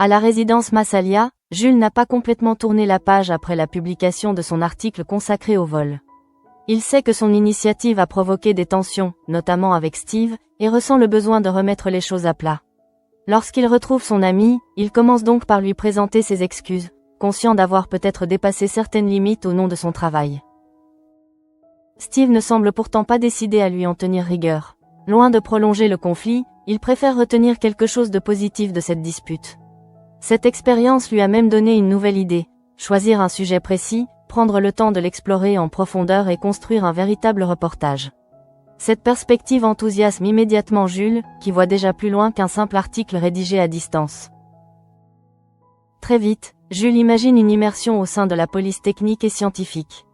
À la résidence Massalia, Jules n'a pas complètement tourné la page après la publication de son article consacré au vol. Il sait que son initiative a provoqué des tensions, notamment avec Steve, et ressent le besoin de remettre les choses à plat. Lorsqu'il retrouve son ami, il commence donc par lui présenter ses excuses, conscient d'avoir peut-être dépassé certaines limites au nom de son travail. Steve ne semble pourtant pas décidé à lui en tenir rigueur. Loin de prolonger le conflit, il préfère retenir quelque chose de positif de cette dispute. Cette expérience lui a même donné une nouvelle idée, choisir un sujet précis, prendre le temps de l'explorer en profondeur et construire un véritable reportage. Cette perspective enthousiasme immédiatement Jules, qui voit déjà plus loin qu'un simple article rédigé à distance. Très vite, Jules imagine une immersion au sein de la police technique et scientifique.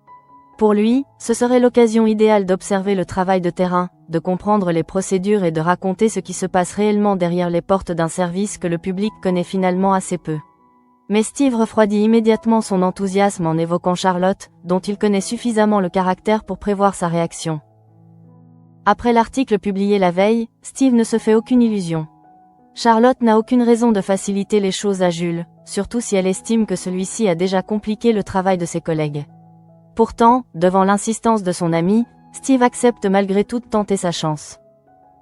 Pour lui, ce serait l'occasion idéale d'observer le travail de terrain, de comprendre les procédures et de raconter ce qui se passe réellement derrière les portes d'un service que le public connaît finalement assez peu. Mais Steve refroidit immédiatement son enthousiasme en évoquant Charlotte, dont il connaît suffisamment le caractère pour prévoir sa réaction. Après l'article publié la veille, Steve ne se fait aucune illusion. Charlotte n'a aucune raison de faciliter les choses à Jules, surtout si elle estime que celui-ci a déjà compliqué le travail de ses collègues. Pourtant, devant l'insistance de son ami, Steve accepte malgré tout de tenter sa chance.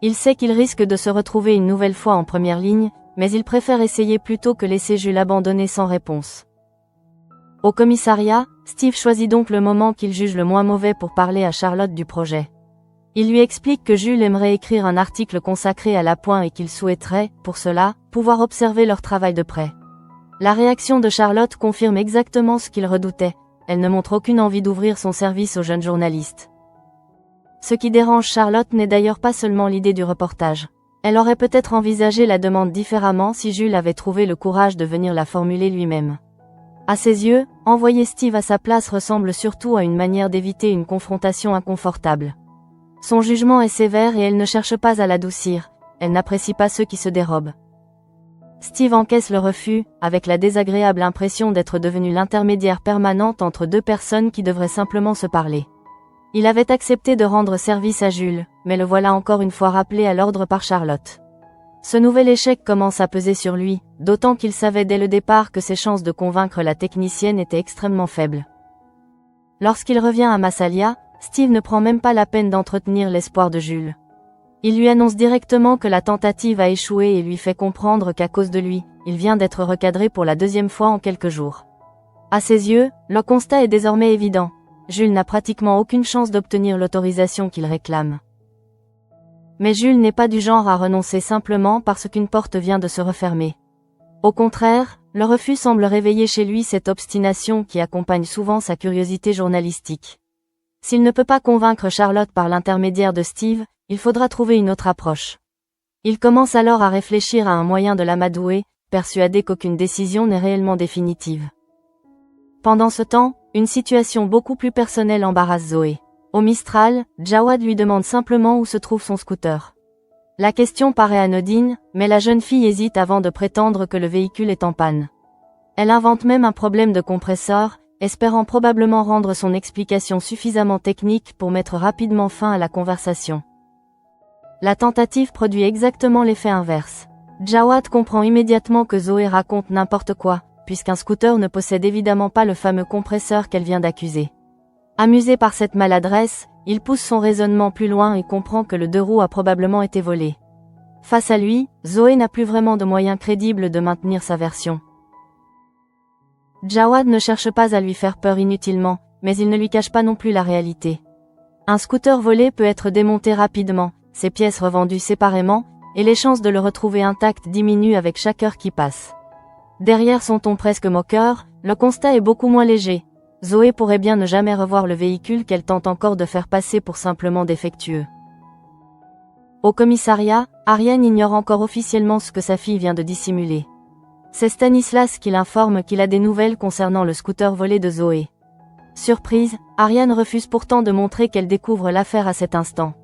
Il sait qu'il risque de se retrouver une nouvelle fois en première ligne, mais il préfère essayer plutôt que laisser Jules abandonner sans réponse. Au commissariat, Steve choisit donc le moment qu'il juge le moins mauvais pour parler à Charlotte du projet. Il lui explique que Jules aimerait écrire un article consacré à l'appoint et qu'il souhaiterait, pour cela, pouvoir observer leur travail de près. La réaction de Charlotte confirme exactement ce qu'il redoutait. Elle ne montre aucune envie d'ouvrir son service aux jeunes journalistes. Ce qui dérange Charlotte n'est d'ailleurs pas seulement l'idée du reportage. Elle aurait peut-être envisagé la demande différemment si Jules avait trouvé le courage de venir la formuler lui-même. À ses yeux, envoyer Steve à sa place ressemble surtout à une manière d'éviter une confrontation inconfortable. Son jugement est sévère et elle ne cherche pas à l'adoucir, elle n'apprécie pas ceux qui se dérobent. Steve encaisse le refus, avec la désagréable impression d'être devenu l'intermédiaire permanente entre deux personnes qui devraient simplement se parler. Il avait accepté de rendre service à Jules, mais le voilà encore une fois rappelé à l'ordre par Charlotte. Ce nouvel échec commence à peser sur lui, d'autant qu'il savait dès le départ que ses chances de convaincre la technicienne étaient extrêmement faibles. Lorsqu'il revient à Massalia, Steve ne prend même pas la peine d'entretenir l'espoir de Jules. Il lui annonce directement que la tentative a échoué et lui fait comprendre qu'à cause de lui, il vient d'être recadré pour la deuxième fois en quelques jours. À ses yeux, le constat est désormais évident. Jules n'a pratiquement aucune chance d'obtenir l'autorisation qu'il réclame. Mais Jules n'est pas du genre à renoncer simplement parce qu'une porte vient de se refermer. Au contraire, le refus semble réveiller chez lui cette obstination qui accompagne souvent sa curiosité journalistique. S'il ne peut pas convaincre Charlotte par l'intermédiaire de Steve, il faudra trouver une autre approche. Il commence alors à réfléchir à un moyen de l'amadouer, persuadé qu'aucune décision n'est réellement définitive. Pendant ce temps, une situation beaucoup plus personnelle embarrasse Zoé. Au Mistral, Jawad lui demande simplement où se trouve son scooter. La question paraît anodine, mais la jeune fille hésite avant de prétendre que le véhicule est en panne. Elle invente même un problème de compresseur, espérant probablement rendre son explication suffisamment technique pour mettre rapidement fin à la conversation. La tentative produit exactement l'effet inverse. Jawad comprend immédiatement que Zoé raconte n'importe quoi, puisqu'un scooter ne possède évidemment pas le fameux compresseur qu'elle vient d'accuser. Amusé par cette maladresse, il pousse son raisonnement plus loin et comprend que le deux roues a probablement été volé. Face à lui, Zoé n'a plus vraiment de moyens crédibles de maintenir sa version. Jawad ne cherche pas à lui faire peur inutilement, mais il ne lui cache pas non plus la réalité. Un scooter volé peut être démonté rapidement, ses pièces revendues séparément, et les chances de le retrouver intact diminuent avec chaque heure qui passe. Derrière son ton presque moqueur, le constat est beaucoup moins léger. Zoé pourrait bien ne jamais revoir le véhicule qu'elle tente encore de faire passer pour simplement défectueux. Au commissariat, Ariane ignore encore officiellement ce que sa fille vient de dissimuler. C'est Stanislas qui l'informe qu'il a des nouvelles concernant le scooter volé de Zoé. Surprise, Ariane refuse pourtant de montrer qu'elle découvre l'affaire à cet instant.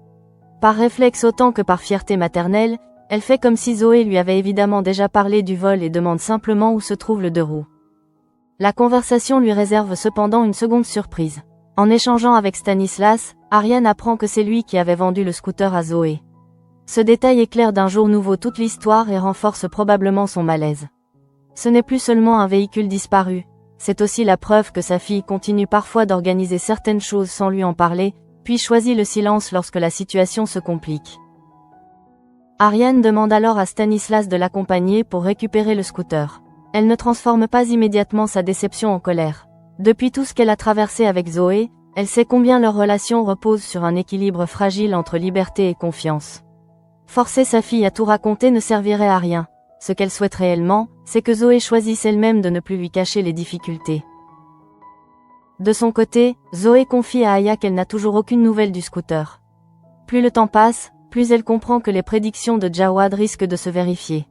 Par réflexe autant que par fierté maternelle, elle fait comme si Zoé lui avait évidemment déjà parlé du vol et demande simplement où se trouve le deux roues. La conversation lui réserve cependant une seconde surprise. En échangeant avec Stanislas, Ariane apprend que c'est lui qui avait vendu le scooter à Zoé. Ce détail éclaire d'un jour nouveau toute l'histoire et renforce probablement son malaise. Ce n'est plus seulement un véhicule disparu, c'est aussi la preuve que sa fille continue parfois d'organiser certaines choses sans lui en parler, puis choisit le silence lorsque la situation se complique. Ariane demande alors à Stanislas de l'accompagner pour récupérer le scooter. Elle ne transforme pas immédiatement sa déception en colère. Depuis tout ce qu'elle a traversé avec Zoé, elle sait combien leur relation repose sur un équilibre fragile entre liberté et confiance. Forcer sa fille à tout raconter ne servirait à rien. Ce qu'elle souhaite réellement, c'est que Zoé choisisse elle-même de ne plus lui cacher les difficultés. De son côté, Zoé confie à Aya qu'elle n'a toujours aucune nouvelle du scooter. Plus le temps passe, plus elle comprend que les prédictions de Jawad risquent de se vérifier.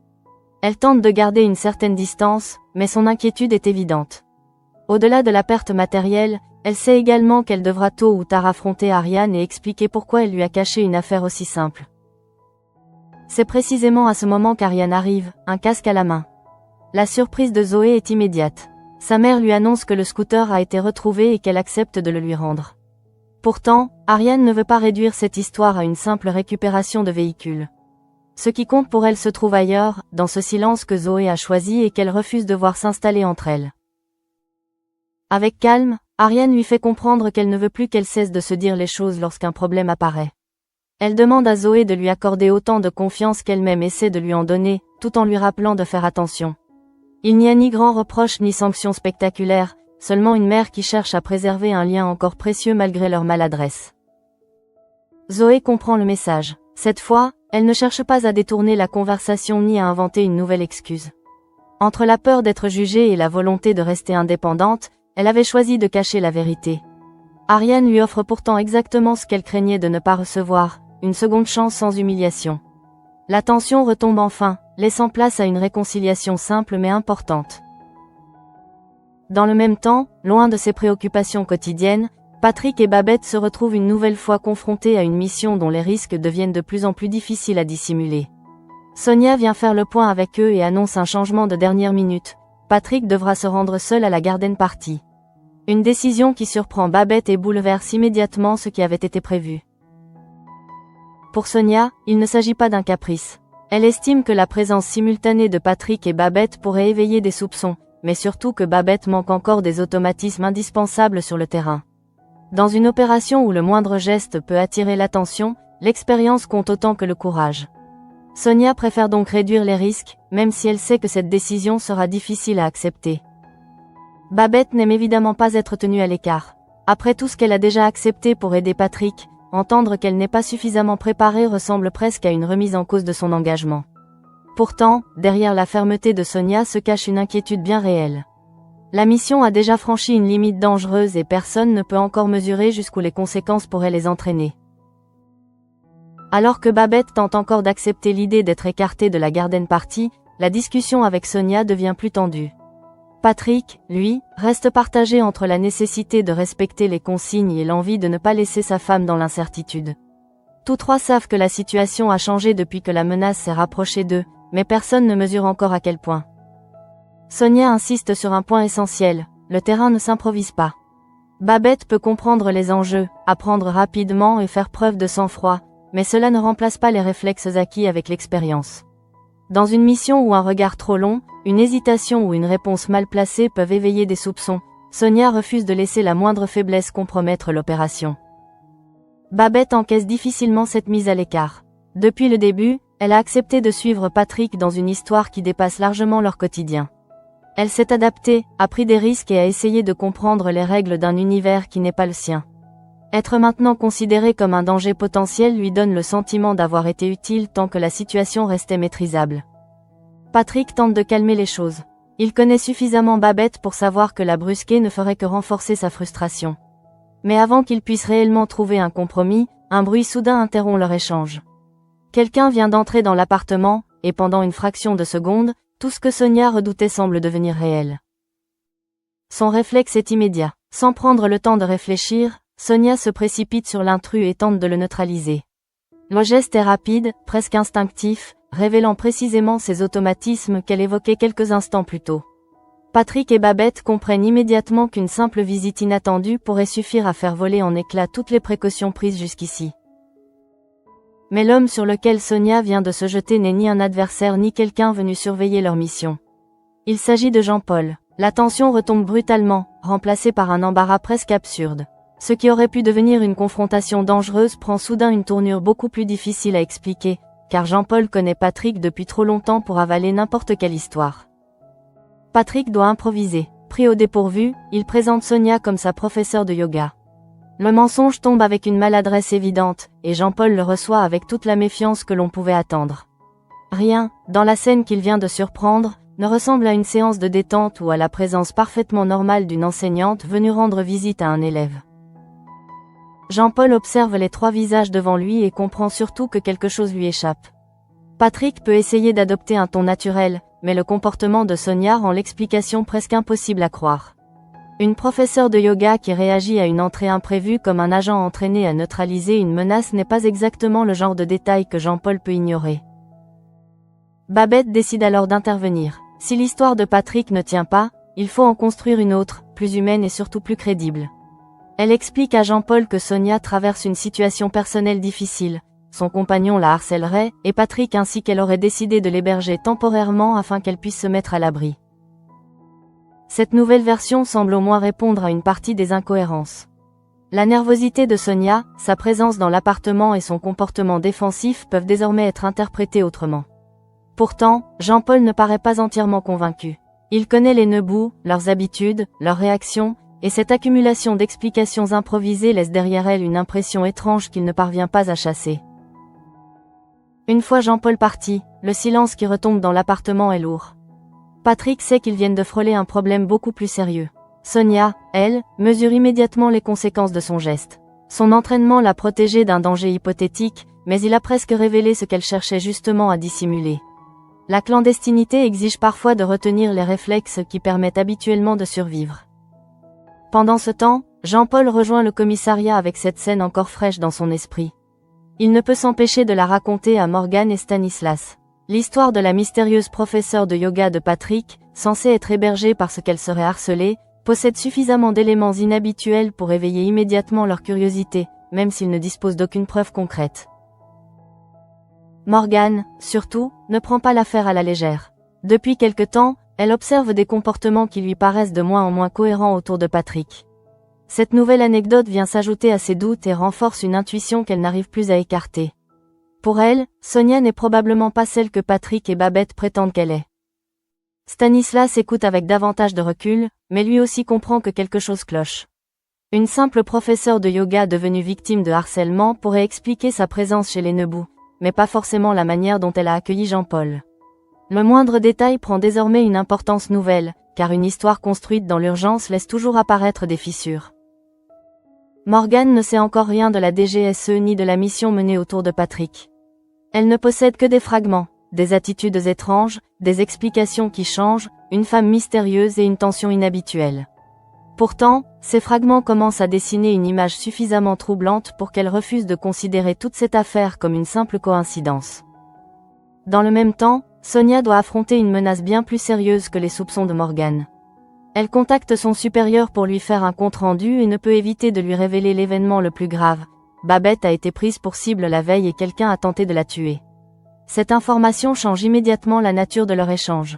Elle tente de garder une certaine distance, mais son inquiétude est évidente. Au-delà de la perte matérielle, elle sait également qu'elle devra tôt ou tard affronter Ariane et expliquer pourquoi elle lui a caché une affaire aussi simple. C'est précisément à ce moment qu'Ariane arrive, un casque à la main. La surprise de Zoé est immédiate. Sa mère lui annonce que le scooter a été retrouvé et qu'elle accepte de le lui rendre. Pourtant, Ariane ne veut pas réduire cette histoire à une simple récupération de véhicule. Ce qui compte pour elle se trouve ailleurs, dans ce silence que Zoé a choisi et qu'elle refuse de voir s'installer entre elles. Avec calme, Ariane lui fait comprendre qu'elle ne veut plus qu'elle cesse de se dire les choses lorsqu'un problème apparaît. Elle demande à Zoé de lui accorder autant de confiance qu'elle-même essaie de lui en donner, tout en lui rappelant de faire attention. Il n'y a ni grand reproche ni sanction spectaculaire, seulement une mère qui cherche à préserver un lien encore précieux malgré leur maladresse. Zoé comprend le message. Cette fois, elle ne cherche pas à détourner la conversation ni à inventer une nouvelle excuse. Entre la peur d'être jugée et la volonté de rester indépendante, elle avait choisi de cacher la vérité. Ariane lui offre pourtant exactement ce qu'elle craignait de ne pas recevoir, une seconde chance sans humiliation. La tension retombe enfin, laissant place à une réconciliation simple mais importante. Dans le même temps, loin de ses préoccupations quotidiennes, Patrick et Babette se retrouvent une nouvelle fois confrontés à une mission dont les risques deviennent de plus en plus difficiles à dissimuler. Sonia vient faire le point avec eux et annonce un changement de dernière minute. Patrick devra se rendre seul à la garden party. Une décision qui surprend Babette et bouleverse immédiatement ce qui avait été prévu. Pour Sonia, il ne s'agit pas d'un caprice. Elle estime que la présence simultanée de Patrick et Babette pourrait éveiller des soupçons, mais surtout que Babette manque encore des automatismes indispensables sur le terrain. Dans une opération où le moindre geste peut attirer l'attention, l'expérience compte autant que le courage. Sonia préfère donc réduire les risques, même si elle sait que cette décision sera difficile à accepter. Babette n'aime évidemment pas être tenue à l'écart. Après tout ce qu'elle a déjà accepté pour aider Patrick, entendre qu'elle n'est pas suffisamment préparée ressemble presque à une remise en cause de son engagement. Pourtant, derrière la fermeté de Sonia se cache une inquiétude bien réelle. La mission a déjà franchi une limite dangereuse et personne ne peut encore mesurer jusqu'où les conséquences pourraient les entraîner. Alors que Babette tente encore d'accepter l'idée d'être écartée de la garden party, la discussion avec Sonia devient plus tendue. Patrick, lui, reste partagé entre la nécessité de respecter les consignes et l'envie de ne pas laisser sa femme dans l'incertitude. Tous trois savent que la situation a changé depuis que la menace s'est rapprochée d'eux, mais personne ne mesure encore à quel point. Sonia insiste sur un point essentiel, le terrain ne s'improvise pas. Babette peut comprendre les enjeux, apprendre rapidement et faire preuve de sang-froid, mais cela ne remplace pas les réflexes acquis avec l'expérience. Dans une mission où un regard trop long, une hésitation ou une réponse mal placée peuvent éveiller des soupçons, Sonia refuse de laisser la moindre faiblesse compromettre l'opération. Babette encaisse difficilement cette mise à l'écart. Depuis le début, elle a accepté de suivre Patrick dans une histoire qui dépasse largement leur quotidien. Elle s'est adaptée, a pris des risques et a essayé de comprendre les règles d'un univers qui n'est pas le sien. Être maintenant considéré comme un danger potentiel lui donne le sentiment d'avoir été utile tant que la situation restait maîtrisable. Patrick tente de calmer les choses. Il connaît suffisamment Babette pour savoir que la brusquer ne ferait que renforcer sa frustration. Mais avant qu'ils puissent réellement trouver un compromis, un bruit soudain interrompt leur échange. Quelqu'un vient d'entrer dans l'appartement, et pendant une fraction de seconde, tout ce que Sonia redoutait semble devenir réel. Son réflexe est immédiat. Sans prendre le temps de réfléchir, Sonia se précipite sur l'intrus et tente de le neutraliser. Le geste est rapide, presque instinctif, révélant précisément ces automatismes qu'elle évoquait quelques instants plus tôt. Patrick et Babette comprennent immédiatement qu'une simple visite inattendue pourrait suffire à faire voler en éclats toutes les précautions prises jusqu'ici. Mais l'homme sur lequel Sonia vient de se jeter n'est ni un adversaire ni quelqu'un venu surveiller leur mission. Il s'agit de Jean-Paul. La tension retombe brutalement, remplacée par un embarras presque absurde. Ce qui aurait pu devenir une confrontation dangereuse prend soudain une tournure beaucoup plus difficile à expliquer, car Jean-Paul connaît Patrick depuis trop longtemps pour avaler n'importe quelle histoire. Patrick doit improviser. Pris au dépourvu, il présente Sonia comme sa professeure de yoga. Le mensonge tombe avec une maladresse évidente, et Jean-Paul le reçoit avec toute la méfiance que l'on pouvait attendre. Rien, dans la scène qu'il vient de surprendre, ne ressemble à une séance de détente ou à la présence parfaitement normale d'une enseignante venue rendre visite à un élève. Jean-Paul observe les trois visages devant lui et comprend surtout que quelque chose lui échappe. Patrick peut essayer d'adopter un ton naturel, mais le comportement de Sonia rend l'explication presque impossible à croire. Une professeure de yoga qui réagit à une entrée imprévue comme un agent entraîné à neutraliser une menace n'est pas exactement le genre de détail que Jean-Paul peut ignorer. Babette décide alors d'intervenir. Si l'histoire de Patrick ne tient pas, il faut en construire une autre, plus humaine et surtout plus crédible. Elle explique à Jean-Paul que Sonia traverse une situation personnelle difficile, son compagnon la harcèlerait, et Patrick ainsi qu'elle aurait décidé de l'héberger temporairement afin qu'elle puisse se mettre à l'abri. Cette nouvelle version semble au moins répondre à une partie des incohérences. La nervosité de Sonia, sa présence dans l'appartement et son comportement défensif peuvent désormais être interprétés autrement. Pourtant, Jean-Paul ne paraît pas entièrement convaincu. Il connaît les Neubou, leurs habitudes, leurs réactions, et cette accumulation d'explications improvisées laisse derrière elle une impression étrange qu'il ne parvient pas à chasser. Une fois Jean-Paul parti, le silence qui retombe dans l'appartement est lourd. Patrick sait qu'ils viennent de frôler un problème beaucoup plus sérieux. Sonia, elle, mesure immédiatement les conséquences de son geste. Son entraînement l'a protégée d'un danger hypothétique, mais il a presque révélé ce qu'elle cherchait justement à dissimuler. La clandestinité exige parfois de retenir les réflexes qui permettent habituellement de survivre. Pendant ce temps, Jean-Paul rejoint le commissariat avec cette scène encore fraîche dans son esprit. Il ne peut s'empêcher de la raconter à Morgane et Stanislas. L'histoire de la mystérieuse professeure de yoga de Patrick, censée être hébergée parce qu'elle serait harcelée, possède suffisamment d'éléments inhabituels pour éveiller immédiatement leur curiosité, même s'ils ne disposent d'aucune preuve concrète. Morgane, surtout, ne prend pas l'affaire à la légère. Depuis quelque temps, elle observe des comportements qui lui paraissent de moins en moins cohérents autour de Patrick. Cette nouvelle anecdote vient s'ajouter à ses doutes et renforce une intuition qu'elle n'arrive plus à écarter. Pour elle, Sonia n'est probablement pas celle que Patrick et Babette prétendent qu'elle est. Stanislas écoute avec davantage de recul, mais lui aussi comprend que quelque chose cloche. Une simple professeure de yoga devenue victime de harcèlement pourrait expliquer sa présence chez les Neubou, mais pas forcément la manière dont elle a accueilli Jean-Paul. Le moindre détail prend désormais une importance nouvelle, car une histoire construite dans l'urgence laisse toujours apparaître des fissures. Morgane ne sait encore rien de la DGSE ni de la mission menée autour de Patrick. Elle ne possède que des fragments, des attitudes étranges, des explications qui changent, une femme mystérieuse et une tension inhabituelle. Pourtant, ces fragments commencent à dessiner une image suffisamment troublante pour qu'elle refuse de considérer toute cette affaire comme une simple coïncidence. Dans le même temps, Sonia doit affronter une menace bien plus sérieuse que les soupçons de Morgane. Elle contacte son supérieur pour lui faire un compte-rendu et ne peut éviter de lui révéler l'événement le plus grave. Babette a été prise pour cible la veille et quelqu'un a tenté de la tuer. Cette information change immédiatement la nature de leur échange.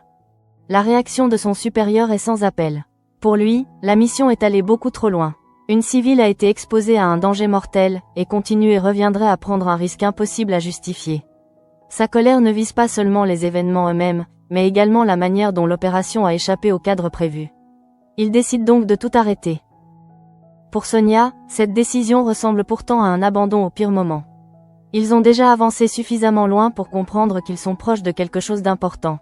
La réaction de son supérieur est sans appel. Pour lui, la mission est allée beaucoup trop loin. Une civile a été exposée à un danger mortel, et continuer reviendrait à prendre un risque impossible à justifier. Sa colère ne vise pas seulement les événements eux-mêmes, mais également la manière dont l'opération a échappé au cadre prévu. Il décide donc de tout arrêter. Pour Sonia, cette décision ressemble pourtant à un abandon au pire moment. Ils ont déjà avancé suffisamment loin pour comprendre qu'ils sont proches de quelque chose d'important.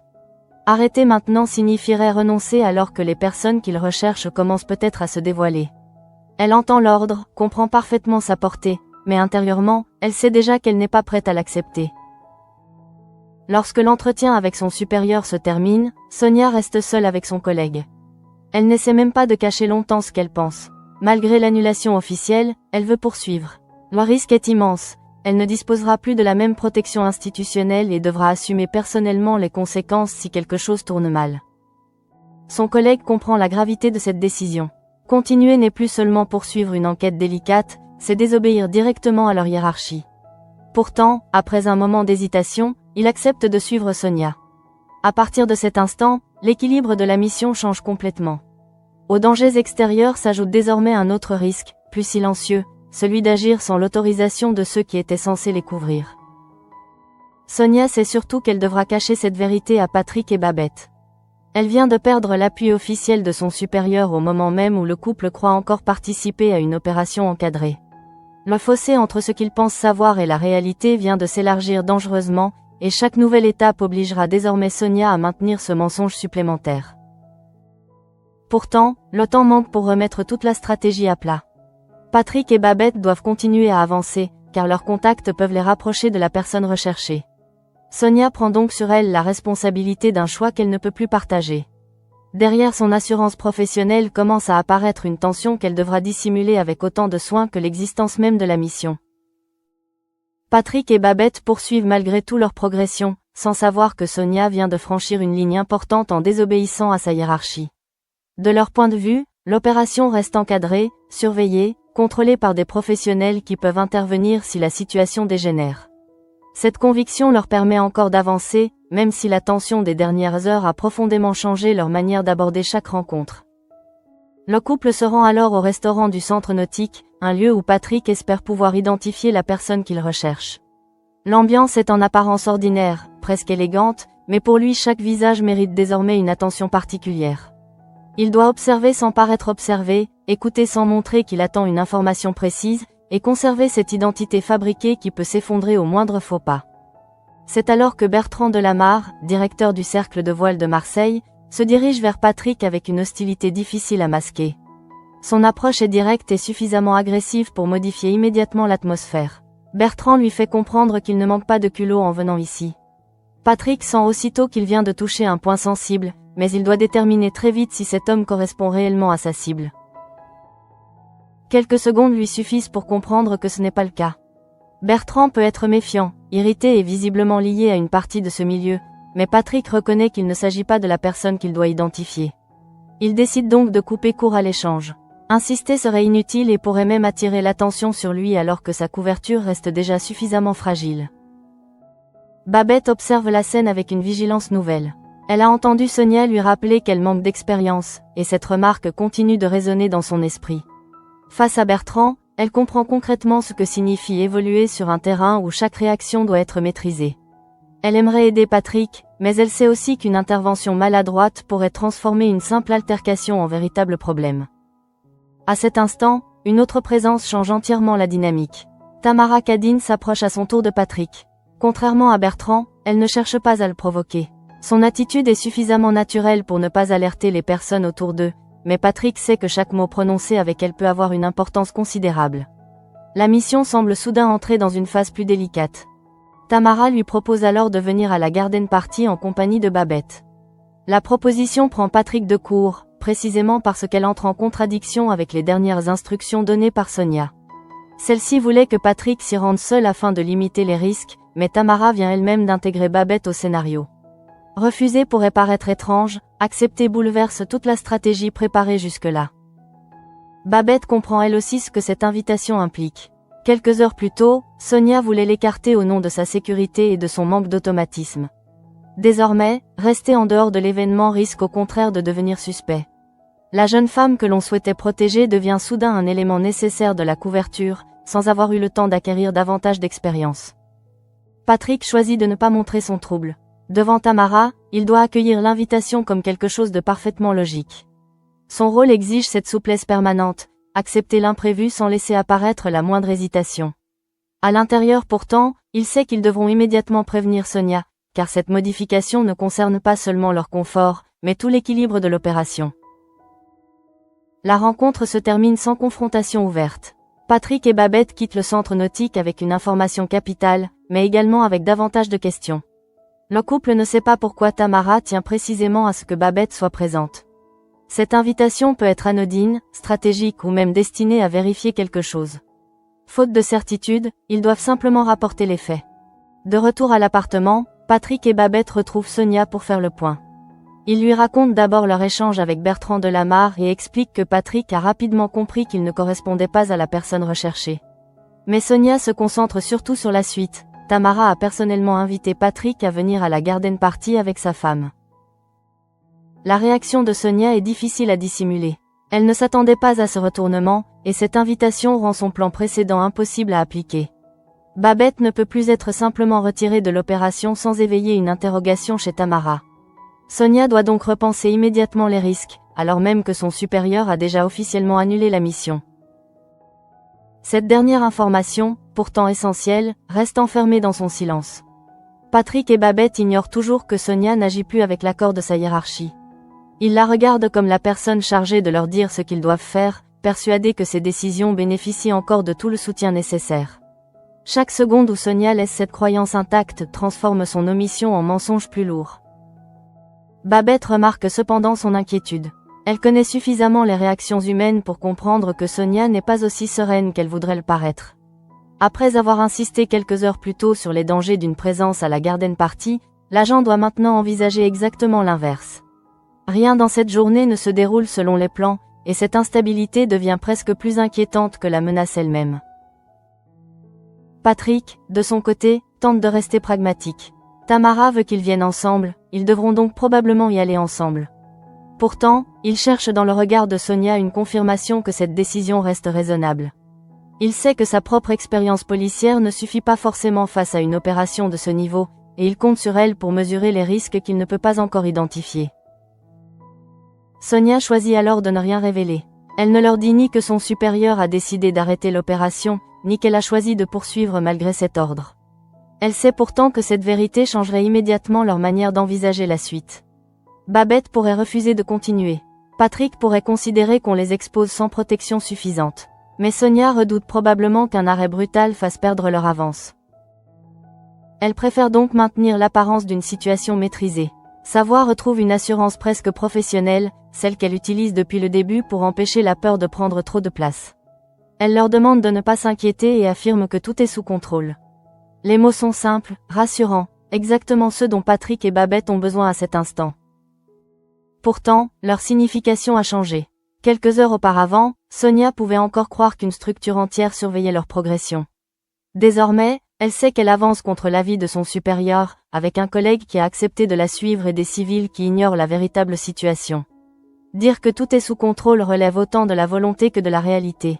Arrêter maintenant signifierait renoncer alors que les personnes qu'ils recherchent commencent peut-être à se dévoiler. Elle entend l'ordre, comprend parfaitement sa portée, mais intérieurement, elle sait déjà qu'elle n'est pas prête à l'accepter. Lorsque l'entretien avec son supérieur se termine, Sonia reste seule avec son collègue. Elle n'essaie même pas de cacher longtemps ce qu'elle pense. Malgré l'annulation officielle, elle veut poursuivre. Le risque est immense. Elle ne disposera plus de la même protection institutionnelle et devra assumer personnellement les conséquences si quelque chose tourne mal. Son collègue comprend la gravité de cette décision. Continuer n'est plus seulement poursuivre une enquête délicate, c'est désobéir directement à leur hiérarchie. Pourtant, après un moment d'hésitation, il accepte de suivre Sonia. À partir de cet instant, l'équilibre de la mission change complètement. Aux dangers extérieurs s'ajoute désormais un autre risque, plus silencieux, celui d'agir sans l'autorisation de ceux qui étaient censés les couvrir. Sonia sait surtout qu'elle devra cacher cette vérité à Patrick et Babette. Elle vient de perdre l'appui officiel de son supérieur au moment même où le couple croit encore participer à une opération encadrée. Le fossé entre ce qu'ils pensent savoir et la réalité vient de s'élargir dangereusement, et chaque nouvelle étape obligera désormais Sonia à maintenir ce mensonge supplémentaire. Pourtant, le temps manque pour remettre toute la stratégie à plat. Patrick et Babette doivent continuer à avancer, car leurs contacts peuvent les rapprocher de la personne recherchée. Sonia prend donc sur elle la responsabilité d'un choix qu'elle ne peut plus partager. Derrière son assurance professionnelle commence à apparaître une tension qu'elle devra dissimuler avec autant de soin que l'existence même de la mission. Patrick et Babette poursuivent malgré tout leur progression, sans savoir que Sonia vient de franchir une ligne importante en désobéissant à sa hiérarchie. De leur point de vue, l'opération reste encadrée, surveillée, contrôlée par des professionnels qui peuvent intervenir si la situation dégénère. Cette conviction leur permet encore d'avancer, même si la tension des dernières heures a profondément changé leur manière d'aborder chaque rencontre. Le couple se rend alors au restaurant du centre nautique, un lieu où Patrick espère pouvoir identifier la personne qu'il recherche. L'ambiance est en apparence ordinaire, presque élégante, mais pour lui chaque visage mérite désormais une attention particulière. Il doit observer sans paraître observé, écouter sans montrer qu'il attend une information précise, et conserver cette identité fabriquée qui peut s'effondrer au moindre faux pas. C'est alors que Bertrand Delamarre, directeur du Cercle de Voile de Marseille, se dirige vers Patrick avec une hostilité difficile à masquer. Son approche est directe et suffisamment agressive pour modifier immédiatement l'atmosphère. Bertrand lui fait comprendre qu'il ne manque pas de culot en venant ici. Patrick sent aussitôt qu'il vient de toucher un point sensible, mais il doit déterminer très vite si cet homme correspond réellement à sa cible. Quelques secondes lui suffisent pour comprendre que ce n'est pas le cas. Bertrand peut être méfiant, irrité et visiblement lié à une partie de ce milieu, mais Patrick reconnaît qu'il ne s'agit pas de la personne qu'il doit identifier. Il décide donc de couper court à l'échange. Insister serait inutile et pourrait même attirer l'attention sur lui alors que sa couverture reste déjà suffisamment fragile. Babette observe la scène avec une vigilance nouvelle. Elle a entendu Sonia lui rappeler qu'elle manque d'expérience, et cette remarque continue de résonner dans son esprit. Face à Bertrand, elle comprend concrètement ce que signifie évoluer sur un terrain où chaque réaction doit être maîtrisée. Elle aimerait aider Patrick, mais elle sait aussi qu'une intervention maladroite pourrait transformer une simple altercation en véritable problème. À cet instant, une autre présence change entièrement la dynamique. Tamara Kadine s'approche à son tour de Patrick. Contrairement à Bertrand, elle ne cherche pas à le provoquer. Son attitude est suffisamment naturelle pour ne pas alerter les personnes autour d'eux, mais Patrick sait que chaque mot prononcé avec elle peut avoir une importance considérable. La mission semble soudain entrer dans une phase plus délicate. Tamara lui propose alors de venir à la garden party en compagnie de Babette. La proposition prend Patrick de court, précisément parce qu'elle entre en contradiction avec les dernières instructions données par Sonia. Celle-ci voulait que Patrick s'y rende seul afin de limiter les risques, mais Tamara vient elle-même d'intégrer Babette au scénario. Refuser pourrait paraître étrange, accepter bouleverse toute la stratégie préparée jusque-là. Babette comprend elle aussi ce que cette invitation implique. Quelques heures plus tôt, Sonia voulait l'écarter au nom de sa sécurité et de son manque d'automatisme. Désormais, rester en dehors de l'événement risque au contraire de devenir suspect. La jeune femme que l'on souhaitait protéger devient soudain un élément nécessaire de la couverture, sans avoir eu le temps d'acquérir davantage d'expérience. Patrick choisit de ne pas montrer son trouble. Devant Tamara, il doit accueillir l'invitation comme quelque chose de parfaitement logique. Son rôle exige cette souplesse permanente, accepter l'imprévu sans laisser apparaître la moindre hésitation. À l'intérieur pourtant, il sait qu'ils devront immédiatement prévenir Sonia, car cette modification ne concerne pas seulement leur confort, mais tout l'équilibre de l'opération. La rencontre se termine sans confrontation ouverte. Patrick et Babette quittent le centre nautique avec une information capitale, mais également avec davantage de questions. Le couple ne sait pas pourquoi Tamara tient précisément à ce que Babette soit présente. Cette invitation peut être anodine, stratégique ou même destinée à vérifier quelque chose. Faute de certitude, ils doivent simplement rapporter les faits. De retour à l'appartement, Patrick et Babette retrouvent Sonia pour faire le point. Ils lui racontent d'abord leur échange avec Bertrand Delamarre et expliquent que Patrick a rapidement compris qu'il ne correspondait pas à la personne recherchée. Mais Sonia se concentre surtout sur la suite. Tamara a personnellement invité Patrick à venir à la garden party avec sa femme. La réaction de Sonia est difficile à dissimuler. Elle ne s'attendait pas à ce retournement, et cette invitation rend son plan précédent impossible à appliquer. Babette ne peut plus être simplement retirée de l'opération sans éveiller une interrogation chez Tamara. Sonia doit donc repenser immédiatement les risques, alors même que son supérieur a déjà officiellement annulé la mission. Cette dernière information, pourtant essentielle, reste enfermée dans son silence. Patrick et Babette ignorent toujours que Sonia n'agit plus avec l'accord de sa hiérarchie. Ils la regardent comme la personne chargée de leur dire ce qu'ils doivent faire, persuadés que ces décisions bénéficient encore de tout le soutien nécessaire. Chaque seconde où Sonia laisse cette croyance intacte transforme son omission en mensonge plus lourd. Babette remarque cependant son inquiétude. Elle connaît suffisamment les réactions humaines pour comprendre que Sonia n'est pas aussi sereine qu'elle voudrait le paraître. Après avoir insisté quelques heures plus tôt sur les dangers d'une présence à la garden party, l'agent doit maintenant envisager exactement l'inverse. Rien dans cette journée ne se déroule selon les plans, et cette instabilité devient presque plus inquiétante que la menace elle-même. Patrick, de son côté, tente de rester pragmatique. Tamara veut qu'ils viennent ensemble, ils devront donc probablement y aller ensemble. Pourtant, il cherche dans le regard de Sonia une confirmation que cette décision reste raisonnable. Il sait que sa propre expérience policière ne suffit pas forcément face à une opération de ce niveau, et il compte sur elle pour mesurer les risques qu'il ne peut pas encore identifier. Sonia choisit alors de ne rien révéler. Elle ne leur dit ni que son supérieur a décidé d'arrêter l'opération, ni qu'elle a choisi de poursuivre malgré cet ordre. Elle sait pourtant que cette vérité changerait immédiatement leur manière d'envisager la suite. Babette pourrait refuser de continuer. Patrick pourrait considérer qu'on les expose sans protection suffisante. Mais Sonia redoute probablement qu'un arrêt brutal fasse perdre leur avance. Elle préfère donc maintenir l'apparence d'une situation maîtrisée. Sa voix retrouve une assurance presque professionnelle, celle qu'elle utilise depuis le début pour empêcher la peur de prendre trop de place. Elle leur demande de ne pas s'inquiéter et affirme que tout est sous contrôle. Les mots sont simples, rassurants, exactement ceux dont Patrick et Babette ont besoin à cet instant. Pourtant, leur signification a changé. Quelques heures auparavant, Sonia pouvait encore croire qu'une structure entière surveillait leur progression. Désormais, elle sait qu'elle avance contre l'avis de son supérieur, avec un collègue qui a accepté de la suivre et des civils qui ignorent la véritable situation. Dire que tout est sous contrôle relève autant de la volonté que de la réalité.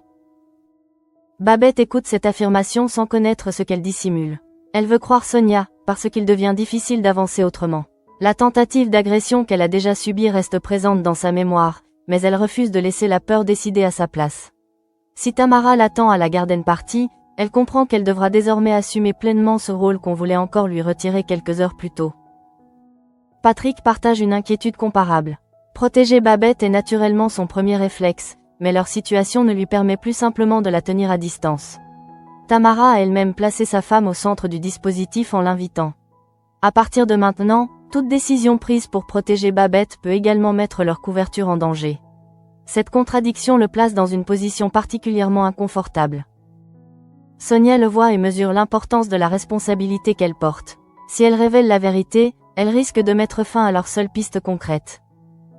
Babette écoute cette affirmation sans connaître ce qu'elle dissimule. Elle veut croire Sonia, parce qu'il devient difficile d'avancer autrement. La tentative d'agression qu'elle a déjà subie reste présente dans sa mémoire, mais elle refuse de laisser la peur décider à sa place. Si Tamara l'attend à la garden party, elle comprend qu'elle devra désormais assumer pleinement ce rôle qu'on voulait encore lui retirer quelques heures plus tôt. Patrick partage une inquiétude comparable. Protéger Babette est naturellement son premier réflexe, mais leur situation ne lui permet plus simplement de la tenir à distance. Tamara a elle-même placé sa femme au centre du dispositif en l'invitant. À partir de maintenant, toute décision prise pour protéger Babette peut également mettre leur couverture en danger. Cette contradiction le place dans une position particulièrement inconfortable. Sonia le voit et mesure l'importance de la responsabilité qu'elle porte. Si elle révèle la vérité, elle risque de mettre fin à leur seule piste concrète.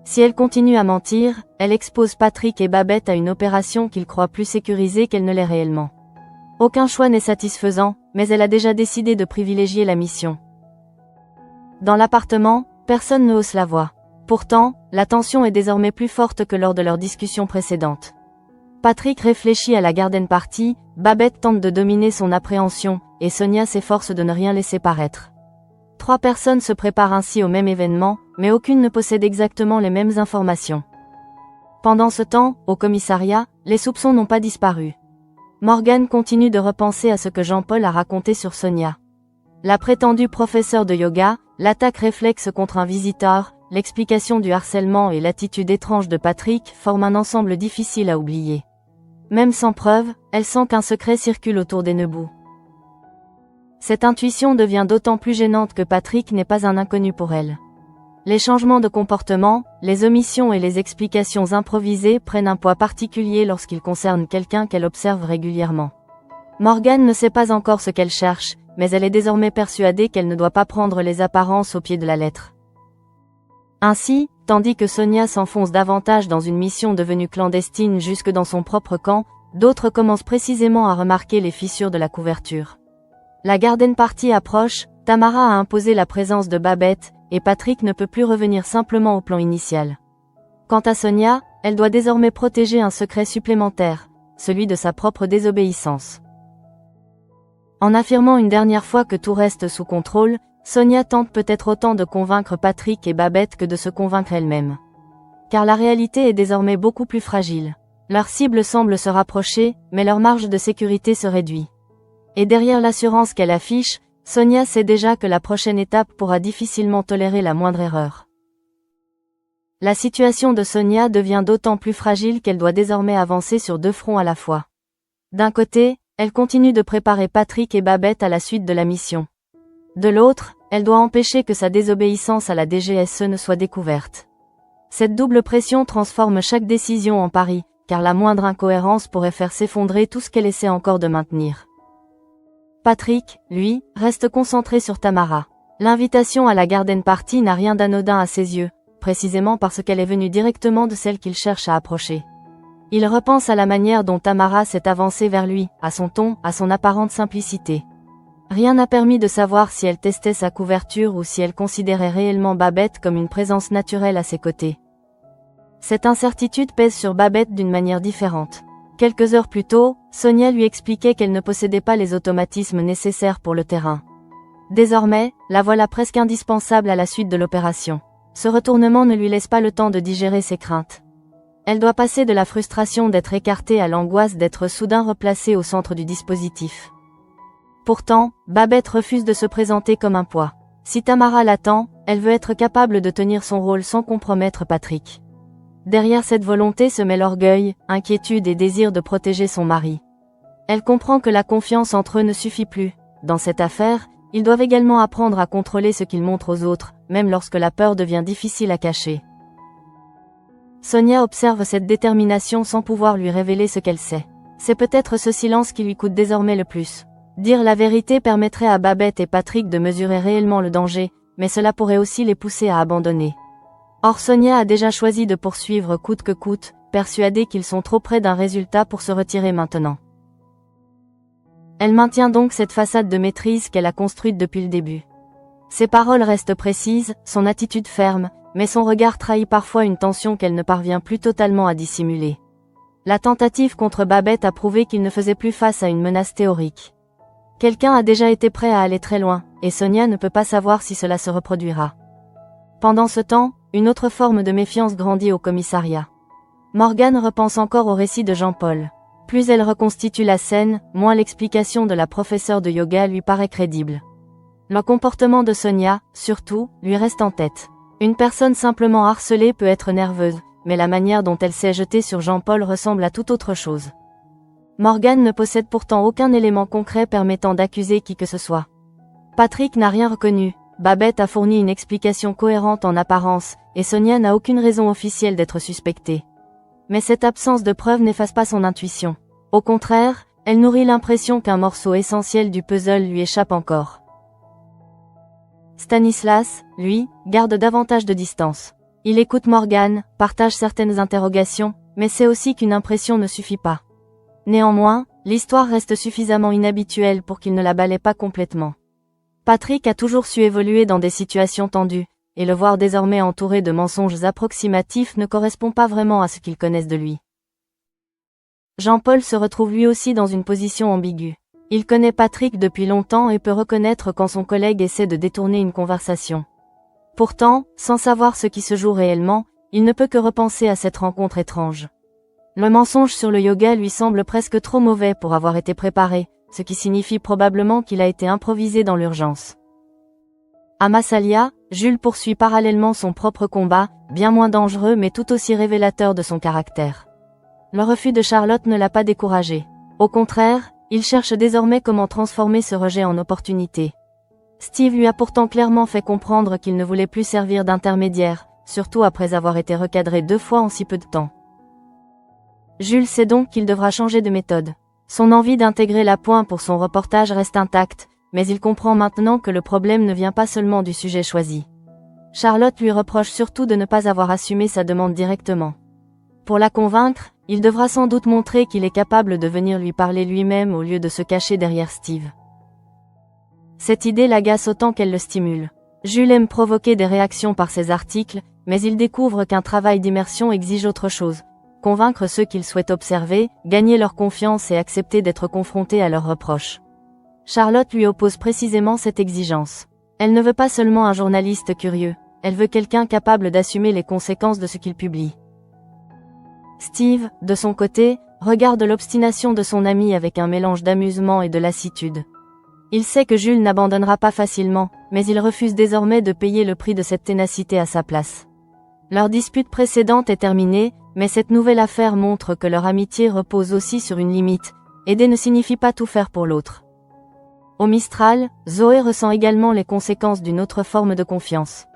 Si elle continue à mentir, elle expose Patrick et Babette à une opération qu'ils croient plus sécurisée qu'elle ne l'est réellement. Aucun choix n'est satisfaisant, mais elle a déjà décidé de privilégier la mission. Dans l'appartement, personne ne hausse la voix. Pourtant, la tension est désormais plus forte que lors de leur discussion précédente. Patrick réfléchit à la garden party, Babette tente de dominer son appréhension, et Sonia s'efforce de ne rien laisser paraître. 3 personnes se préparent ainsi au même événement, mais aucune ne possède exactement les mêmes informations. Pendant ce temps, au commissariat, les soupçons n'ont pas disparu. Morgan continue de repenser à ce que Jean-Paul a raconté sur Sonia. La prétendue professeure de yoga, l'attaque réflexe contre un visiteur, l'explication du harcèlement et l'attitude étrange de Patrick forment un ensemble difficile à oublier. Même sans preuve, elle sent qu'un secret circule autour des Nebou. Cette intuition devient d'autant plus gênante que Patrick n'est pas un inconnu pour elle. Les changements de comportement, les omissions et les explications improvisées prennent un poids particulier lorsqu'ils concernent quelqu'un qu'elle observe régulièrement. Morgan ne sait pas encore ce qu'elle cherche, mais elle est désormais persuadée qu'elle ne doit pas prendre les apparences au pied de la lettre. Ainsi, tandis que Sonia s'enfonce davantage dans une mission devenue clandestine jusque dans son propre camp, d'autres commencent précisément à remarquer les fissures de la couverture. La garden party approche, Tamara a imposé la présence de Babette, et Patrick ne peut plus revenir simplement au plan initial. Quant à Sonia, elle doit désormais protéger un secret supplémentaire, celui de sa propre désobéissance. En affirmant une dernière fois que tout reste sous contrôle, Sonia tente peut-être autant de convaincre Patrick et Babette que de se convaincre elle-même. Car la réalité est désormais beaucoup plus fragile. Leur cible semble se rapprocher, mais leur marge de sécurité se réduit. Et derrière l'assurance qu'elle affiche, Sonia sait déjà que la prochaine étape pourra difficilement tolérer la moindre erreur. La situation de Sonia devient d'autant plus fragile qu'elle doit désormais avancer sur deux fronts à la fois. D'un côté, elle continue de préparer Patrick et Babette à la suite de la mission. De l'autre, elle doit empêcher que sa désobéissance à la DGSE ne soit découverte. Cette double pression transforme chaque décision en pari, car la moindre incohérence pourrait faire s'effondrer tout ce qu'elle essaie encore de maintenir. Patrick, lui, reste concentré sur Tamara. L'invitation à la garden party n'a rien d'anodin à ses yeux, précisément parce qu'elle est venue directement de celle qu'il cherche à approcher. Il repense à la manière dont Tamara s'est avancée vers lui, à son ton, à son apparente simplicité. Rien n'a permis de savoir si elle testait sa couverture ou si elle considérait réellement Babette comme une présence naturelle à ses côtés. Cette incertitude pèse sur Babette d'une manière différente. Quelques heures plus tôt, Sonia lui expliquait qu'elle ne possédait pas les automatismes nécessaires pour le terrain. Désormais, la voilà presque indispensable à la suite de l'opération. Ce retournement ne lui laisse pas le temps de digérer ses craintes. Elle doit passer de la frustration d'être écartée à l'angoisse d'être soudain replacée au centre du dispositif. Pourtant, Babette refuse de se présenter comme un poids. Si Tamara l'attend, elle veut être capable de tenir son rôle sans compromettre Patrick. Derrière cette volonté se met l'orgueil, inquiétude et désir de protéger son mari. Elle comprend que la confiance entre eux ne suffit plus. Dans cette affaire, ils doivent également apprendre à contrôler ce qu'ils montrent aux autres, même lorsque la peur devient difficile à cacher. Sonia observe cette détermination sans pouvoir lui révéler ce qu'elle sait. C'est peut-être ce silence qui lui coûte désormais le plus. Dire la vérité permettrait à Babette et Patrick de mesurer réellement le danger, mais cela pourrait aussi les pousser à abandonner. Or Sonia a déjà choisi de poursuivre coûte que coûte, persuadée qu'ils sont trop près d'un résultat pour se retirer maintenant. Elle maintient donc cette façade de maîtrise qu'elle a construite depuis le début. Ses paroles restent précises, son attitude ferme, mais son regard trahit parfois une tension qu'elle ne parvient plus totalement à dissimuler. La tentative contre Babette a prouvé qu'il ne faisait plus face à une menace théorique. Quelqu'un a déjà été prêt à aller très loin, et Sonia ne peut pas savoir si cela se reproduira. Pendant ce temps, une autre forme de méfiance grandit au commissariat. Morgane repense encore au récit de Jean-Paul. Plus elle reconstitue la scène, moins l'explication de la professeure de yoga lui paraît crédible. Le comportement de Sonia, surtout, lui reste en tête. Une personne simplement harcelée peut être nerveuse, mais la manière dont elle s'est jetée sur Jean-Paul ressemble à toute autre chose. Morgane ne possède pourtant aucun élément concret permettant d'accuser qui que ce soit. Patrick n'a rien reconnu, Babette a fourni une explication cohérente en apparence, et Sonia n'a aucune raison officielle d'être suspectée. Mais cette absence de preuves n'efface pas son intuition. Au contraire, elle nourrit l'impression qu'un morceau essentiel du puzzle lui échappe encore. Stanislas, lui, garde davantage de distance. Il écoute Morgane, partage certaines interrogations, mais sait aussi qu'une impression ne suffit pas. Néanmoins, l'histoire reste suffisamment inhabituelle pour qu'il ne la balaie pas complètement. Patrick a toujours su évoluer dans des situations tendues, et le voir désormais entouré de mensonges approximatifs ne correspond pas vraiment à ce qu'ils connaissent de lui. Jean-Paul se retrouve lui aussi dans une position ambiguë. Il connaît Patrick depuis longtemps et peut reconnaître quand son collègue essaie de détourner une conversation. Pourtant, sans savoir ce qui se joue réellement, il ne peut que repenser à cette rencontre étrange. Le mensonge sur le yoga lui semble presque trop mauvais pour avoir été préparé, ce qui signifie probablement qu'il a été improvisé dans l'urgence. À Massalia, Jules poursuit parallèlement son propre combat, bien moins dangereux mais tout aussi révélateur de son caractère. Le refus de Charlotte ne l'a pas découragé. Au contraire, il cherche désormais comment transformer ce rejet en opportunité. Steve lui a pourtant clairement fait comprendre qu'il ne voulait plus servir d'intermédiaire, surtout après avoir été recadré 2 fois en si peu de temps. Jules sait donc qu'il devra changer de méthode. Son envie d'intégrer la pointe pour son reportage reste intacte, mais il comprend maintenant que le problème ne vient pas seulement du sujet choisi. Charlotte lui reproche surtout de ne pas avoir assumé sa demande directement. Pour la convaincre, il devra sans doute montrer qu'il est capable de venir lui parler lui-même au lieu de se cacher derrière Steve. Cette idée l'agace autant qu'elle le stimule. Jules aime provoquer des réactions par ses articles, mais il découvre qu'un travail d'immersion exige autre chose. Convaincre ceux qu'il souhaite observer, gagner leur confiance et accepter d'être confronté à leurs reproches. Charlotte lui oppose précisément cette exigence. Elle ne veut pas seulement un journaliste curieux, elle veut quelqu'un capable d'assumer les conséquences de ce qu'il publie. Steve, de son côté, regarde l'obstination de son ami avec un mélange d'amusement et de lassitude. Il sait que Jules n'abandonnera pas facilement, mais il refuse désormais de payer le prix de cette ténacité à sa place. Leur dispute précédente est terminée, mais cette nouvelle affaire montre que leur amitié repose aussi sur une limite. Aider ne signifie pas tout faire pour l'autre. Au Mistral, Zoé ressent également les conséquences d'une autre forme de confiance.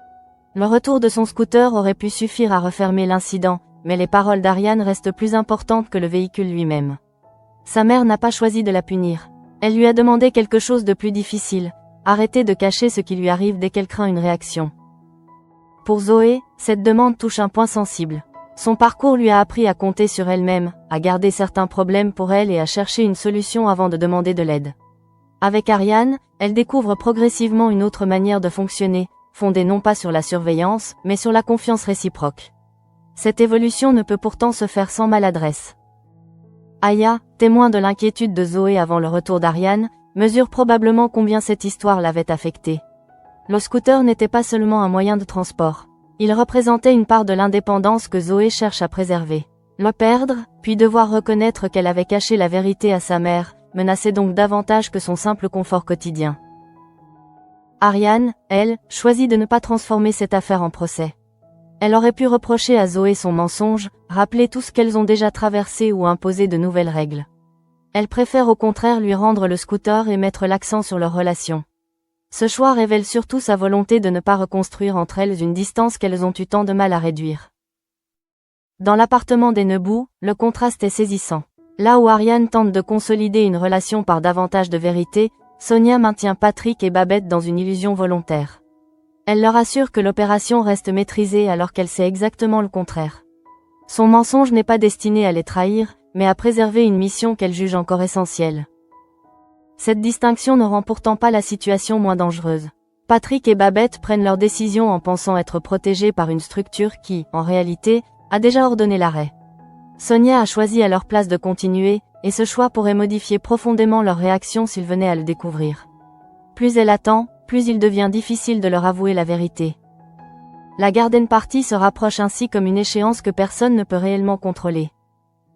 Le retour de son scooter aurait pu suffire à refermer l'incident, mais les paroles d'Ariane restent plus importantes que le véhicule lui-même. Sa mère n'a pas choisi de la punir. Elle lui a demandé quelque chose de plus difficile, arrêter de cacher ce qui lui arrive dès qu'elle craint une réaction. Pour Zoé, cette demande touche un point sensible. Son parcours lui a appris à compter sur elle-même, à garder certains problèmes pour elle et à chercher une solution avant de demander de l'aide. Avec Ariane, elle découvre progressivement une autre manière de fonctionner, fondée non pas sur la surveillance, mais sur la confiance réciproque. Cette évolution ne peut pourtant se faire sans maladresse. Aya, témoin de l'inquiétude de Zoé avant le retour d'Ariane, mesure probablement combien cette histoire l'avait affectée. Le scooter n'était pas seulement un moyen de transport. Il représentait une part de l'indépendance que Zoé cherche à préserver. Le perdre, puis devoir reconnaître qu'elle avait caché la vérité à sa mère, menaçait donc davantage que son simple confort quotidien. Ariane, elle, choisit de ne pas transformer cette affaire en procès. Elle aurait pu reprocher à Zoé son mensonge, rappeler tout ce qu'elles ont déjà traversé ou imposer de nouvelles règles. Elle préfère au contraire lui rendre le scooter et mettre l'accent sur leur relation. Ce choix révèle surtout sa volonté de ne pas reconstruire entre elles une distance qu'elles ont eu tant de mal à réduire. Dans l'appartement des Neubou, le contraste est saisissant. Là où Ariane tente de consolider une relation par davantage de vérité, Sonia maintient Patrick et Babette dans une illusion volontaire. Elle leur assure que l'opération reste maîtrisée alors qu'elle sait exactement le contraire. Son mensonge n'est pas destiné à les trahir, mais à préserver une mission qu'elle juge encore essentielle. Cette distinction ne rend pourtant pas la situation moins dangereuse. Patrick et Babette prennent leurs décisions en pensant être protégés par une structure qui, en réalité, a déjà ordonné l'arrêt. Sonia a choisi à leur place de continuer, et ce choix pourrait modifier profondément leur réaction s'ils venaient à le découvrir. Plus elle attend, plus il devient difficile de leur avouer la vérité. La garden party se rapproche ainsi comme une échéance que personne ne peut réellement contrôler.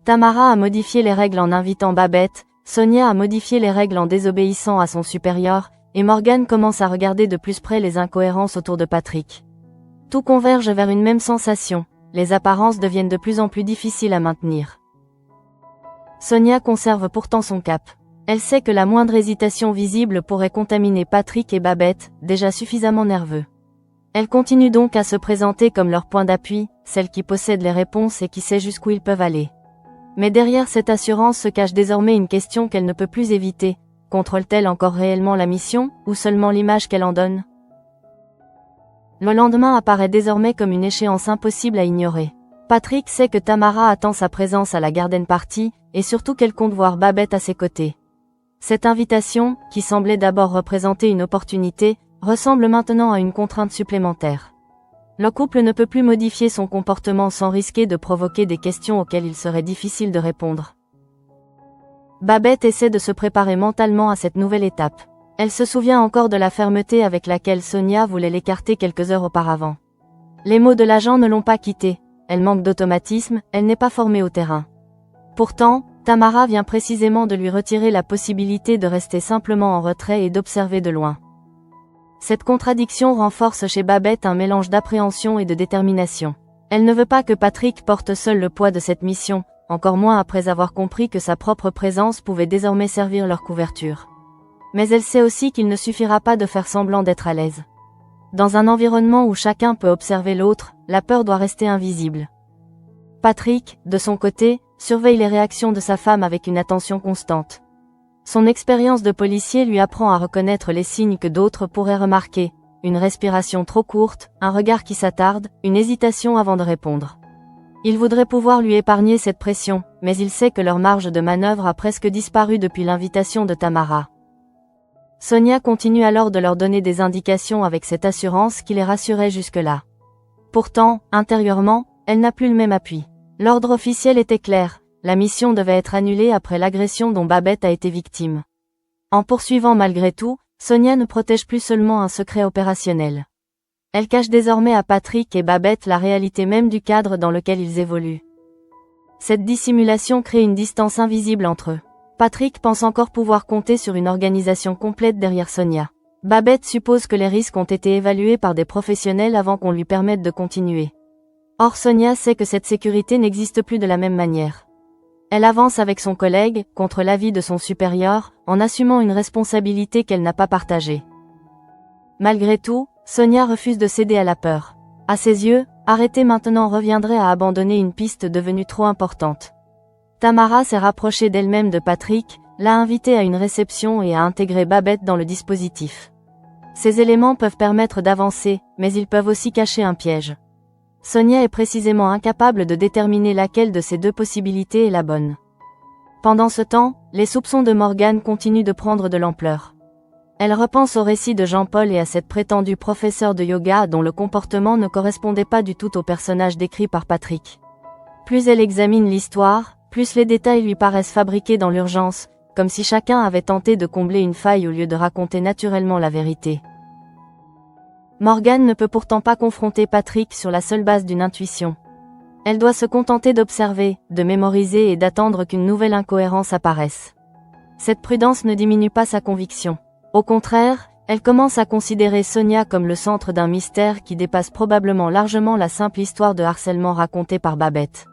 Tamara a modifié les règles en invitant Babette, Sonia a modifié les règles en désobéissant à son supérieur, et Morgane commence à regarder de plus près les incohérences autour de Patrick. Tout converge vers une même sensation, les apparences deviennent de plus en plus difficiles à maintenir. Sonia conserve pourtant son cap. Elle sait que la moindre hésitation visible pourrait contaminer Patrick et Babette, déjà suffisamment nerveux. Elle continue donc à se présenter comme leur point d'appui, celle qui possède les réponses et qui sait jusqu'où ils peuvent aller. Mais derrière cette assurance se cache désormais une question qu'elle ne peut plus éviter. Contrôle-t-elle encore réellement la mission, ou seulement l'image qu'elle en donne ? Le lendemain apparaît désormais comme une échéance impossible à ignorer. Patrick sait que Tamara attend sa présence à la garden party, et surtout qu'elle compte voir Babette à ses côtés. Cette invitation, qui semblait d'abord représenter une opportunité, ressemble maintenant à une contrainte supplémentaire. Le couple ne peut plus modifier son comportement sans risquer de provoquer des questions auxquelles il serait difficile de répondre. Babette essaie de se préparer mentalement à cette nouvelle étape. Elle se souvient encore de la fermeté avec laquelle Sonia voulait l'écarter quelques heures auparavant. Les mots de l'agent ne l'ont pas quittée, elle manque d'automatisme, elle n'est pas formée au terrain. Pourtant, Tamara vient précisément de lui retirer la possibilité de rester simplement en retrait et d'observer de loin. Cette contradiction renforce chez Babette un mélange d'appréhension et de détermination. Elle ne veut pas que Patrick porte seul le poids de cette mission, encore moins après avoir compris que sa propre présence pouvait désormais servir leur couverture. Mais elle sait aussi qu'il ne suffira pas de faire semblant d'être à l'aise. Dans un environnement où chacun peut observer l'autre, la peur doit rester invisible. Patrick, de son côté, surveille les réactions de sa femme avec une attention constante. Son expérience de policier lui apprend à reconnaître les signes que d'autres pourraient remarquer, une respiration trop courte, un regard qui s'attarde, une hésitation avant de répondre. Il voudrait pouvoir lui épargner cette pression, mais il sait que leur marge de manœuvre a presque disparu depuis l'invitation de Tamara. Sonia continue alors de leur donner des indications avec cette assurance qui les rassurait jusque-là. Pourtant, intérieurement, elle n'a plus le même appui. L'ordre officiel était clair, la mission devait être annulée après l'agression dont Babette a été victime. En poursuivant malgré tout, Sonia ne protège plus seulement un secret opérationnel. Elle cache désormais à Patrick et Babette la réalité même du cadre dans lequel ils évoluent. Cette dissimulation crée une distance invisible entre eux. Patrick pense encore pouvoir compter sur une organisation complète derrière Sonia. Babette suppose que les risques ont été évalués par des professionnels avant qu'on lui permette de continuer. Or Sonia sait que cette sécurité n'existe plus de la même manière. Elle avance avec son collègue, contre l'avis de son supérieur, en assumant une responsabilité qu'elle n'a pas partagée. Malgré tout, Sonia refuse de céder à la peur. À ses yeux, arrêter maintenant reviendrait à abandonner une piste devenue trop importante. Tamara s'est rapprochée d'elle-même de Patrick, l'a invité à une réception et a intégré Babette dans le dispositif. Ces éléments peuvent permettre d'avancer, mais ils peuvent aussi cacher un piège. Sonia est précisément incapable de déterminer laquelle de ces deux possibilités est la bonne. Pendant ce temps, les soupçons de Morgane continuent de prendre de l'ampleur. Elle repense au récit de Jean-Paul et à cette prétendue professeure de yoga dont le comportement ne correspondait pas du tout au personnage décrit par Patrick. Plus elle examine l'histoire, plus les détails lui paraissent fabriqués dans l'urgence, comme si chacun avait tenté de combler une faille au lieu de raconter naturellement la vérité. Morgane ne peut pourtant pas confronter Patrick sur la seule base d'une intuition. Elle doit se contenter d'observer, de mémoriser et d'attendre qu'une nouvelle incohérence apparaisse. Cette prudence ne diminue pas sa conviction. Au contraire, elle commence à considérer Sonia comme le centre d'un mystère qui dépasse probablement largement la simple histoire de harcèlement racontée par Babette.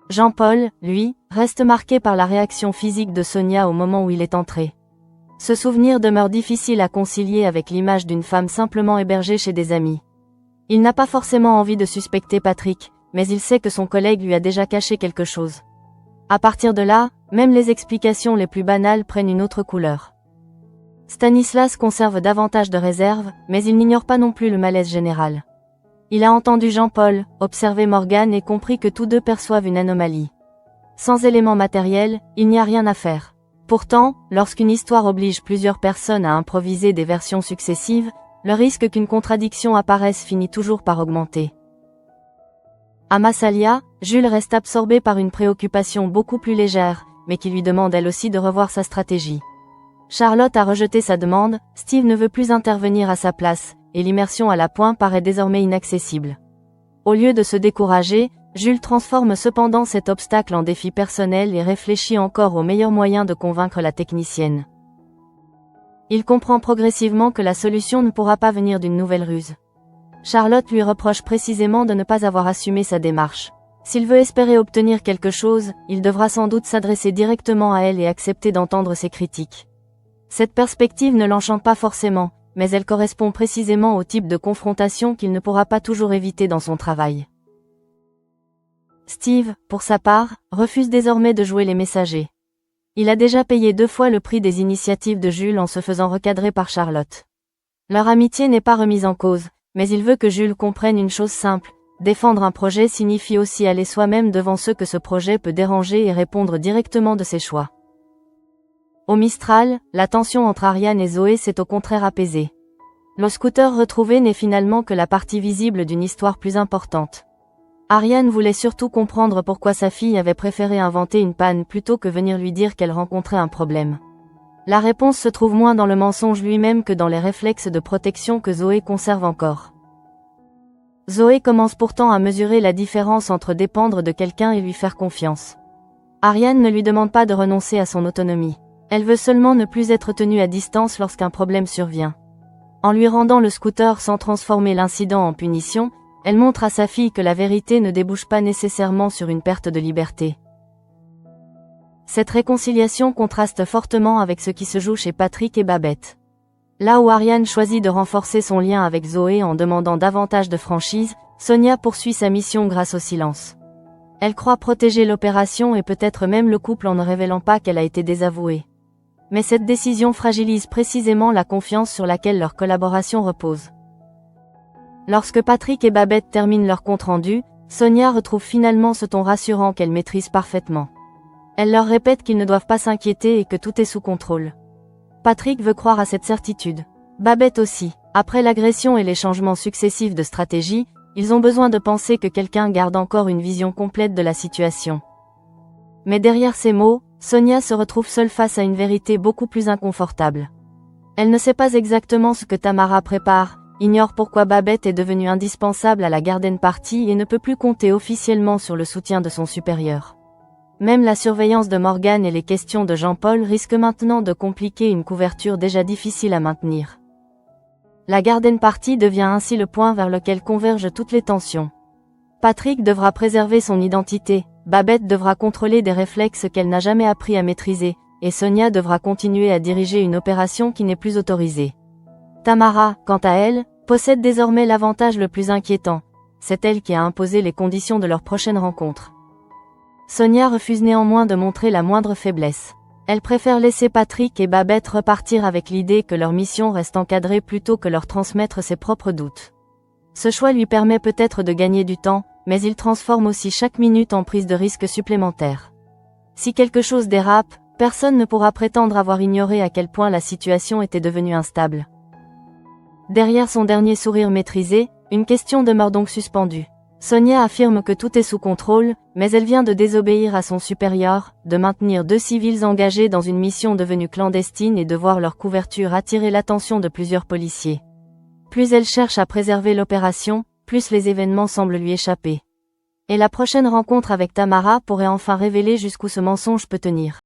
Jean-Paul, lui, reste marqué par la réaction physique de Sonia au moment où il est entré. Ce souvenir demeure difficile à concilier avec l'image d'une femme simplement hébergée chez des amis. Il n'a pas forcément envie de suspecter Patrick, mais il sait que son collègue lui a déjà caché quelque chose. À partir de là, même les explications les plus banales prennent une autre couleur. Stanislas conserve davantage de réserve, mais il n'ignore pas non plus le malaise général. Il a entendu Jean-Paul, observé Morgane et compris que tous deux perçoivent une anomalie. Sans éléments matériels, il n'y a rien à faire. Pourtant, lorsqu'une histoire oblige plusieurs personnes à improviser des versions successives, le risque qu'une contradiction apparaisse finit toujours par augmenter. À Massalia, Jules reste absorbé par une préoccupation beaucoup plus légère, mais qui lui demande elle aussi de revoir sa stratégie. Charlotte a rejeté sa demande, Steve ne veut plus intervenir à sa place, et l'immersion à la pointe paraît désormais inaccessible. Au lieu de se décourager, Jules transforme cependant cet obstacle en défi personnel et réfléchit encore au meilleur moyen de convaincre la technicienne. Il comprend progressivement que la solution ne pourra pas venir d'une nouvelle ruse. Charlotte lui reproche précisément de ne pas avoir assumé sa démarche. S'il veut espérer obtenir quelque chose, il devra sans doute s'adresser directement à elle et accepter d'entendre ses critiques. Cette perspective ne l'enchante pas forcément, mais elle correspond précisément au type de confrontation qu'il ne pourra pas toujours éviter dans son travail. Steve, pour sa part, refuse désormais de jouer les messagers. Il a déjà payé 2 fois le prix des initiatives de Jules en se faisant recadrer par Charlotte. Leur amitié n'est pas remise en cause, mais il veut que Jules comprenne une chose simple, défendre un projet signifie aussi aller soi-même devant ceux que ce projet peut déranger et répondre directement de ses choix. Au Mistral, la tension entre Ariane et Zoé s'est au contraire apaisée. Le scooter retrouvé n'est finalement que la partie visible d'une histoire plus importante. Ariane voulait surtout comprendre pourquoi sa fille avait préféré inventer une panne plutôt que venir lui dire qu'elle rencontrait un problème. La réponse se trouve moins dans le mensonge lui-même que dans les réflexes de protection que Zoé conserve encore. Zoé commence pourtant à mesurer la différence entre dépendre de quelqu'un et lui faire confiance. Ariane ne lui demande pas de renoncer à son autonomie. Elle veut seulement ne plus être tenue à distance lorsqu'un problème survient. En lui rendant le scooter sans transformer l'incident en punition, elle montre à sa fille que la vérité ne débouche pas nécessairement sur une perte de liberté. Cette réconciliation contraste fortement avec ce qui se joue chez Patrick et Babette. Là où Ariane choisit de renforcer son lien avec Zoé en demandant davantage de franchise, Sonia poursuit sa mission grâce au silence. Elle croit protéger l'opération et peut-être même le couple en ne révélant pas qu'elle a été désavouée. Mais cette décision fragilise précisément la confiance sur laquelle leur collaboration repose. Lorsque Patrick et Babette terminent leur compte-rendu, Sonia retrouve finalement ce ton rassurant qu'elle maîtrise parfaitement. Elle leur répète qu'ils ne doivent pas s'inquiéter et que tout est sous contrôle. Patrick veut croire à cette certitude. Babette aussi. Après l'agression et les changements successifs de stratégie, ils ont besoin de penser que quelqu'un garde encore une vision complète de la situation. Mais derrière ces mots, Sonia se retrouve seule face à une vérité beaucoup plus inconfortable. Elle ne sait pas exactement ce que Tamara prépare, ignore pourquoi Babette est devenue indispensable à la garden party et ne peut plus compter officiellement sur le soutien de son supérieur. Même la surveillance de Morgane et les questions de Jean-Paul risquent maintenant de compliquer une couverture déjà difficile à maintenir. La garden party devient ainsi le point vers lequel convergent toutes les tensions. Patrick devra préserver son identité, Babette devra contrôler des réflexes qu'elle n'a jamais appris à maîtriser, et Sonia devra continuer à diriger une opération qui n'est plus autorisée. Tamara, quant à elle, possède désormais l'avantage le plus inquiétant. C'est elle qui a imposé les conditions de leur prochaine rencontre. Sonia refuse néanmoins de montrer la moindre faiblesse. Elle préfère laisser Patrick et Babette repartir avec l'idée que leur mission reste encadrée plutôt que leur transmettre ses propres doutes. Ce choix lui permet peut-être de gagner du temps, mais il transforme aussi chaque minute en prise de risque supplémentaire. Si quelque chose dérape, personne ne pourra prétendre avoir ignoré à quel point la situation était devenue instable. Derrière son dernier sourire maîtrisé, une question demeure donc suspendue. Sonia affirme que tout est sous contrôle, mais elle vient de désobéir à son supérieur, de maintenir 2 civils engagés dans une mission devenue clandestine et de voir leur couverture attirer l'attention de plusieurs policiers. Plus elle cherche à préserver l'opération, plus les événements semblent lui échapper. Et la prochaine rencontre avec Tamara pourrait enfin révéler jusqu'où ce mensonge peut tenir.